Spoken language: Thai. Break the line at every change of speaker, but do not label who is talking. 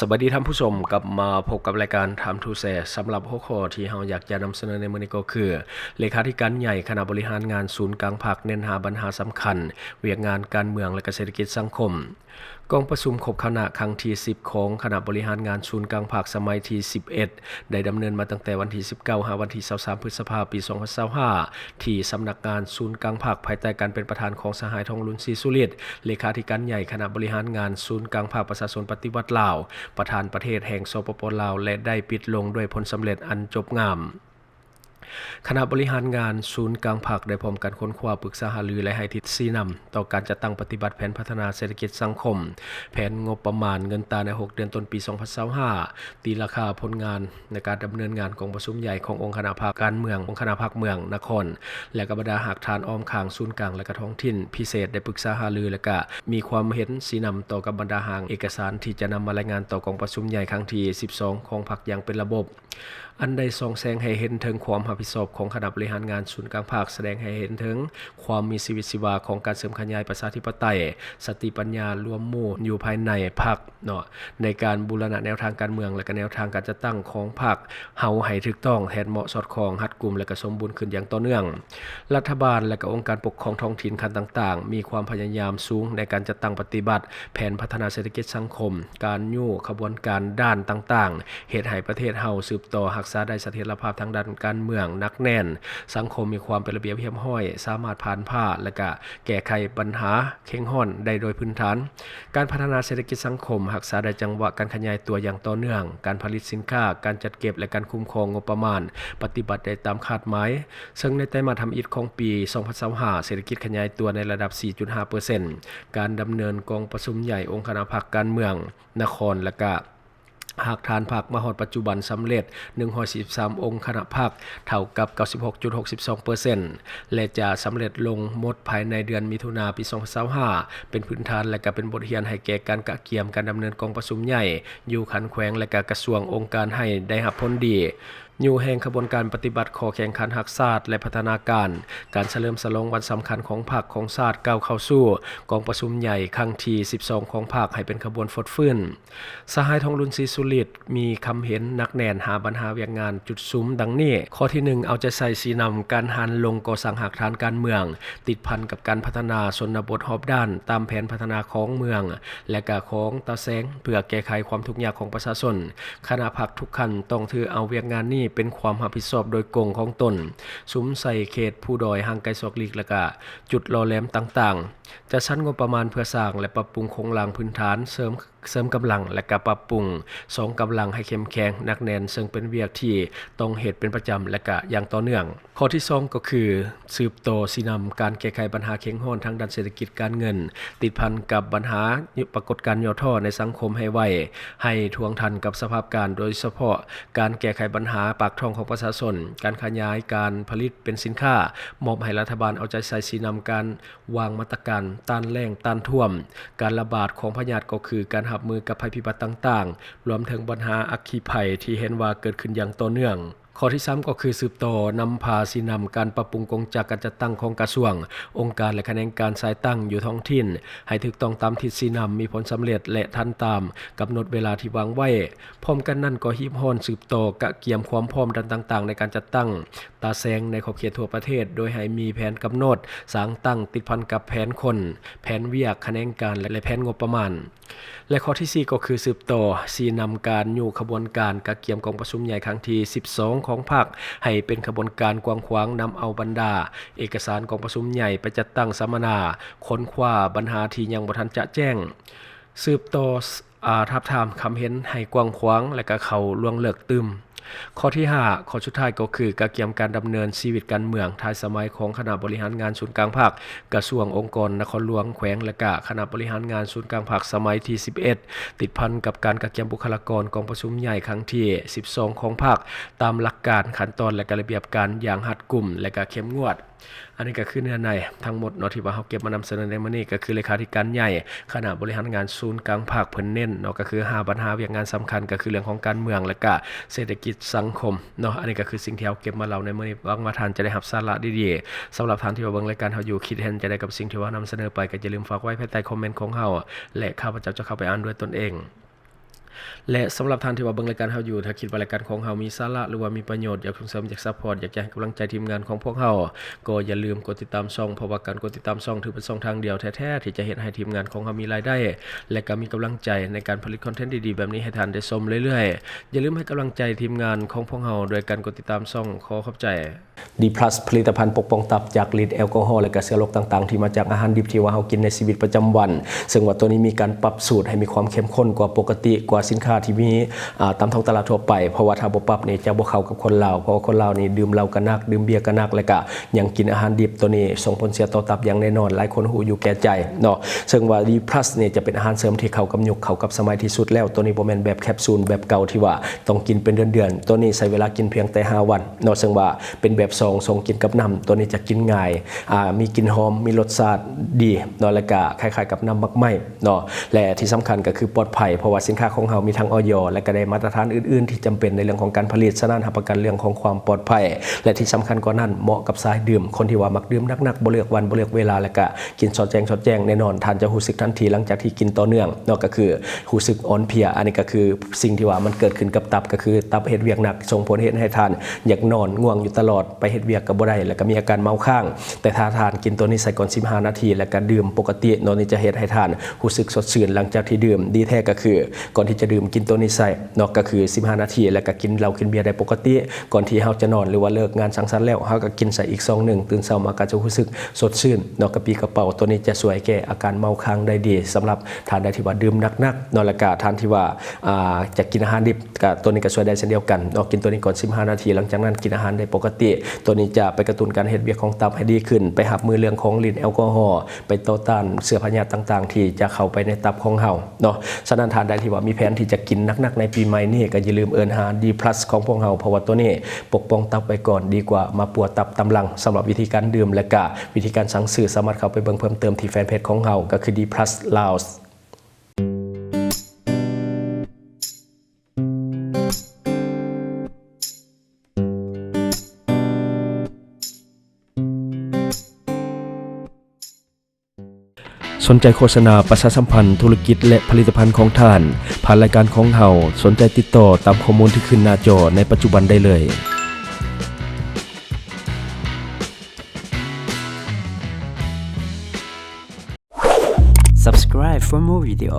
สวัสดีท่านผู้ชมกลับมาพบกับรายการ Time to Share สำหรับหัวข้อที่เราอยากจะนำเสนอในมื้อนี้ก็คือเลขาธิการใหญ่คณะบริหารงานศูนย์กลางภาคเน้นหาปัญหาสำคัญเวียกงานการเมืองและเศรษฐกิจสังคมกองประชุมครบคณะครั้งที่10ของคณะบริหารงานศูนย์กลางภาคสมัยที่11ได้ดำเนินมาตั้งแต่วันที่19หาวันที่23พฤษภาคมปี2025ที่สำนักงานศูนย์กลางภาคภายใต้การเป็นประธานของสหายทองลุนศรีสุฤทธิ์เลขาธิการใหญ่คณะบริหารงานศูนย์กลางภาคประชาชนปฏิวัติลาวประธานประเทศแห่งสปป.ลาวและได้ปิดลงด้วยผลสำเร็จอันจบงามคณะบริหารงานศูนย์กลางภาคได้พร้อมกันค้นคว้าปรึกษาหารือและให้ทิศชี้นำต่อการจัดตั้งปฏิบัติแผนพัฒนาเศรษฐกิจสังคมแผนงบประมาณเงินตราใน6เดือนต้นปี2025ตีราคาผลงานในการดำเนินงานกองประชุมใหญ่ขององค์คณะภาคการเมืององค์คณะภาคเมืองนครและก็บรรดาหากฐานอ้อมข้างศูนย์กลางและก็ท้องถิ่นพิเศษได้ปรึกษาหารือและก็มีความเห็นชี้นำต่อกับบรรดาหางเอกสารที่จะนำมารายงานต่อกองประชุมใหญ่ครั้งที่12ของพรรคอย่างเป็นระบบอันใดส่องแสงให้เห็นถึงความรับผิดชอบของคณะบริหารงานศูนย์กลางภาคแสดงให้เห็นถึงความมีชีวิตชีวาของการเสริมขยายประชาธิปไตยสติปัญญารวมหมู่อยู่ภายในพรรคเนาะในการบูรณะแนวทางการเมืองและก็แนวทางการจัดตั้งของพรรคเฮาให้ถูกต้องแทนเหมาะสอดคล้องรัดกุมและก็สมบูรณ์ขึ้นอย่างต่อเนื่องรัฐบาลและก็องค์การปกครองท้องถิ่นขั้นต่างๆมีความพยายามสูงในการจัดตั้งปฏิบัติแผนพัฒนาเศรษฐกิจสังคมการยู่ขบวนการด้านต่างๆเฮ็ดให้ประเทศเฮาสืบต่อรักษาได้เสถียรภาพทางด้านการเมืองนักแน่นสังคมมีความเป็นระเบียบเรียบร้อยสามารถผ่านผ้าและก็แก้ไขปัญหาเข่งห้อนได้โดยพื้นฐานการพัฒนาเศรษฐกิจสังคมรักษาได้จังหวะการขยายตัวอย่างต่อเนื่องการผลิตสินค้าการจัดเก็บและการคุ้มครองงบประมาณปฏิบัติได้ตามคาดหมายซึ่งในไตรมาสทำอิฐของปี2025เศรษฐกิจขยายตัวในระดับ 4.5% การดำเนินกองประชุมใหญ่องค์คณะพรรคการเมืองนครและก็หากฐานพรรคมาฮอดปัจจุบันสำเร็จ143องค์คณะพรรคเท่ากับ 96.62% และจะสำเร็จลงหมดภายในเดือนมิถุนายนปี2025เป็นพื้นฐานและก็เป็นบทเรียนให้แก่การกะเกียมการดำเนินกองประชุมใหญ่อยู่ขันแขวงและก็กระทรวงองค์การให้ได้รับผลดีอยู่แห่งขบวนการปฏิบัติข้อแข่งขันรักชาติและพัฒนาการเฉลิมฉลองวันสำคัญของพรรคของชาติก้าวเข้าสู่กองประชุมใหญ่ครั้งที่12ของพรรคให้เป็นขบวนฟดฟื้นสหายทองลุนศรีสุฤทธิ์มีคำเห็นนักแน่นหาปัญหาเวียกงานจุดซุ้มดังนี้ข้อที่1เอาใจใส่ชี้นำการหันลงก่อสร้างหากฐานการเมืองติดพันกับการพัฒนาชนบทรอบด้านตามแผนพัฒนาของเมืองและก็ของตาแสงเพื่อแก้ไขความทุกข์ยากของประชาชนคณะพรรคทุกขั้นต้องถือเอาเวียกงานนี้เป็นความรับผิดชอบโดยกงของตนสุมใส่เขตผู้ดอยห่างไกลศอกลีกและก็จุดรอแหลมต่างๆจะชั้นงบประมาณเพื่อสร้างและปรับปรุงโครงหลังพื้นฐานเสริมกำลังและก็ปรับปรุง2กำลังให้เข้มแข็งนักแน่นซึ่งเป็นเวียกที่ต้องเฮ็ดเป็นประจำและก็อย่างต่อเนื่องข้อที่2ก็คือสืบต่อชี้นำการแก้ไขปัญหาเข็งห้อนทางด้านเศรษฐกิจการเงินติดพันกับปัญหาปรากฏการณ์ย่อท่อในสังคมให้ไวให้ทวงทันกับสภาพการโดยเฉพาะการแก้ไขปัญหาปากท้องของประชาชนการขยายการผลิตเป็นสินค้ามอบให้รัฐบาลเอาใจใส่ชี้นำการวางมาตรการต้านแล้งต้านท่วมการระบาดของพยาธิก็คือการรับมือกับภัยพิบัติต่างๆรวมถึงปัญหาอัคคีภัยที่เห็นว่าเกิดขึ้นอย่างต่อเนื่องข้อที่3ก็คือสืบต่อนำพาชี้นำการปรับปรุงกงจักรการจัดตั้งของกระทรวงองค์การและแขนงการสายตั้งอยู่ท้องถิ่นให้ถูกต้องตามทิศชี้นำมีผลสำเร็จและทันตามกำหนดเวลาที่วางไว้พร้อมกันนั้นก็ฮีบฮ้อนสืบต่อกะเกียมความพร้อมด้านต่างๆในการจัดตั้งตาแสงในขอบเขตทั่วประเทศโดยให้มีแผนกำหนดสร้างตั้งติดพันกับแผนคนแผนเวียกแขนงการและแผนงบประมาณและข้อที่4ก็คือสืบต่อชี้นำการอยู่ขบวนการกะเกียมกองประชุมใหญ่ครั้งที่12ของพรรคให้เป็นขบวนการกว้างขวางนำเอาบรรดาเอกสารกองประชุมใหญ่ไปจัดตั้งสัมมนาค้นคว้าปัญหาที่ยังบ่ทันจะแจ้งสืบต่อทับทามคำเห็นให้กว้างขวางและก็เข้าล่วงเลิกตึมข้อที่5ข้อสุดท้ายก็คือกะเกียมการดำเนินชีวิตการเมืองท้ายสมัยของคณะบริหารงานศูนย์กลางภาคกระทรวงองค์กรนครหลวงแขวงและก็คณะบริหารงานศูนย์กลางภาคสมัยที่11ติดพันกับการกะเกียมบุคลากรกองประชุมใหญ่ครั้งที่12ของภาคตามหลักการขั้นตอนและระเบียบการอย่างรัดกุมและก็เข้มงวดอันนี้ก็คือเนื้อในทั้งหมดเนาะที่ว่าเฮาเก็บมานำเสนอในมื้อนี้ก็คือเลขาธิการใหญ่คณะบริหารงานศูนย์กลางภาคเพิ่นเน้นเนาะก็คือ5ปัญหาเวียกงานสำคัญก็คือเรื่องของการเมืองและก็เศรษฐกิจสังคมเนาะอันนี้ก็คือสิ่งที่เฮาเก็บมาเล่าในมื้อนี้หวังว่าท่านจะได้รับสาระดีๆสำหรับท่านที่ว่าเบิ่งรายการเฮาอยู่คิดเห็นจะได้กับสิ่งที่ว่านำเสนอไปก็อย่าลืมฝากไว้ภายใต้คอมเมนต์ของเฮาและข้าพเจ้าจะเข้าไปอ่านด้วยตนเอง และสำหรับท่านที่ว่าเบิ่งรายการเฮาอยู่ถ้าคิดว่ารายการของเฮามีสาระหรือว่ามีประโยชน์อยากส่งเสริมอยากซัพพอร์ตอยากจะให้กำลังใจทีมงานของพวกเฮาก็อย่าลืมกดติดตามช่องเพราะว่าการกดติดตามช่องถือเป็นช่องทางเดียวแท้ๆที่จะเฮ็ดให้ทีมงานของเฮามีรายได้และก็มีกำลังใจในการผลิตคอนเทนต์ดีๆแบบนี้ให้ท่านได้ชมเรื่อยๆอย่าลืมให้กำลังใจทีมงานของพวกเฮาโดยการกดติดตามช่องขอขอบใจดีพลัสผลิตภัณฑ์ปกป้องตับจากฤทธิ์แอลกอฮอล์และก็เชื้อโรคต่างๆที่มาจากอาหารดิบที่ว่าเฮากินในชีวิตประจำวันซึ่งว่าตัวนี้มีการปรับสูตรให้มีความเข้มข้นกว่าปกติกว่าสินค้าที่มีตามท้องตลาดทั่วไปเพราะว่าถ้าบ่ปรับนี่จะบ่เข้ากับคนลาวเพราะว่าคนลาวนี่ดื่มเหล้าก็นักดื่มเบียร์ก็นักแล้วก็ยังกินอาหารดิบตัวนี้ส่งผลเสียต่อตับอย่างแน่นอนหลายคนฮู้อยู่แก่ใจเนาะซึ่งว่าดีพลัสนี่จะเป็นอาหารเสริมที่เข้ากับยุคเข้ากับสมัยที่สุดแล้วตัวนี้บ่แม่นแบบแคปซูลแบบเก่าที่ว่าต้องกินเป็นเดือนๆตัวนี้ใช้เวลากินเพียงแต่5วันเนาะซึ่งว่าเป็นแบบซองส่งกินกับน้ำตัวนี้จะกินง่ายมีกลิ่นหอมมีรสชาติดีเนาะแล้วก็คล้ายๆกับน้ำมักไหม้เนาะและที่สำคัญก็คือปลอดภัยเพราะว่าสินค้าของเฮามีทั้งอย.และก็ได้มาตรฐานอื่นๆที่จำเป็นในเรื่องของการผลิตฉะนั้นรับประกันเรื่องของความปลอดภัยและที่สำคัญกว่านั้นเหมาะกับสายดื่มคนที่ว่ามักดื่มนักๆบ่เลือกวันบ่เลือกเวลาแล้วก็กินสอดแจ้งแน่นอนท่านจะรู้สึกทันทีหลังจากที่กินต่อเนื่องเนาะก็คือรู้สึกอ่อนเพลียอันนี้ก็คือสิ่งที่ว่ามันเกิดขึ้นกับตับก็คือตับเฮ็ดเวียกหนักส่งผลให้ทานอยากนอนง่วงอยู่ตลอดไปเฮ็ดเวียกก็บ่ได้แล้วก็มีอาการเมาค้างแต่ถ้าทานกินตัวนี้ใส่ก่อน15นาทีแล้วก็ดื่มปกติเนาะนี่จะเฮ็ดให้ทานรู้สึกสดชื่นหลังจากที่ดื่มดีแท้ก็คือก่อนที่จะดื่มกินตัวนี้ใส่เนาะก็คือ15นาทีแล้วก็กินเหล้ากินเบียร์ได้ปกติก่อนที่เฮาจะนอนหรือว่าเลิกงานสังสรรค์แล้วเฮาก็กินใส่อีกซองนึงตื่นเช้ามาก็จะรู้สึกสดชื่นเนาะกระปรี้กระเป๋าตัวนี้จะช่วยแก้อาการเมาค้างได้ดีสำหรับทานได้ที่ว่าดื่มหนักๆเนาะแล้วก็ทานที่ว่าจะกินอาหารดิบก็ตัวนี้ก็ช่วยได้เช่นเดียวกันเนาะกินตัวนี้ก่อน15นาทีหลังจากนั้นกินอาหารได้ปกติตัวนี้จะไปกระตุ้นการเฮ็ดเวียกของตับให้ดีขึ้นไปหับมือเรื่องของฤทธิ์แอลกอฮอล์ไปต่อต้านเชื้อพยาธิต่างๆที่จะเข้าไปในตับของเฮาเนาะฉะนั้นทานได้ที่ว่ามีแผนที่จะกินหนักๆในปีใหม่นี้ก็อย่าลืมเอิ้นหาดีพลัสของพวกเฮาเพราะว่าตัวนี้ปกป้องตับไว้ก่อนดีกว่ามาปวดตับตำลังสำหรับวิธีการดื่มและก็วิธีการสั่งซื้อสามารถเข้าไปเบิ่งเพิ่มเติมที่แฟนเพจของเฮาก็คือ D Plus Laosสนใจโฆษณาประชาสัมพันธ์ธุรกิจและผลิตภัณฑ์ของท่านผ่านรายการของเฮาสนใจติดต่อตามข้อมูลที่ขึ้นหน้าจอในปัจจุบันได้เลย
Subscribe for more video.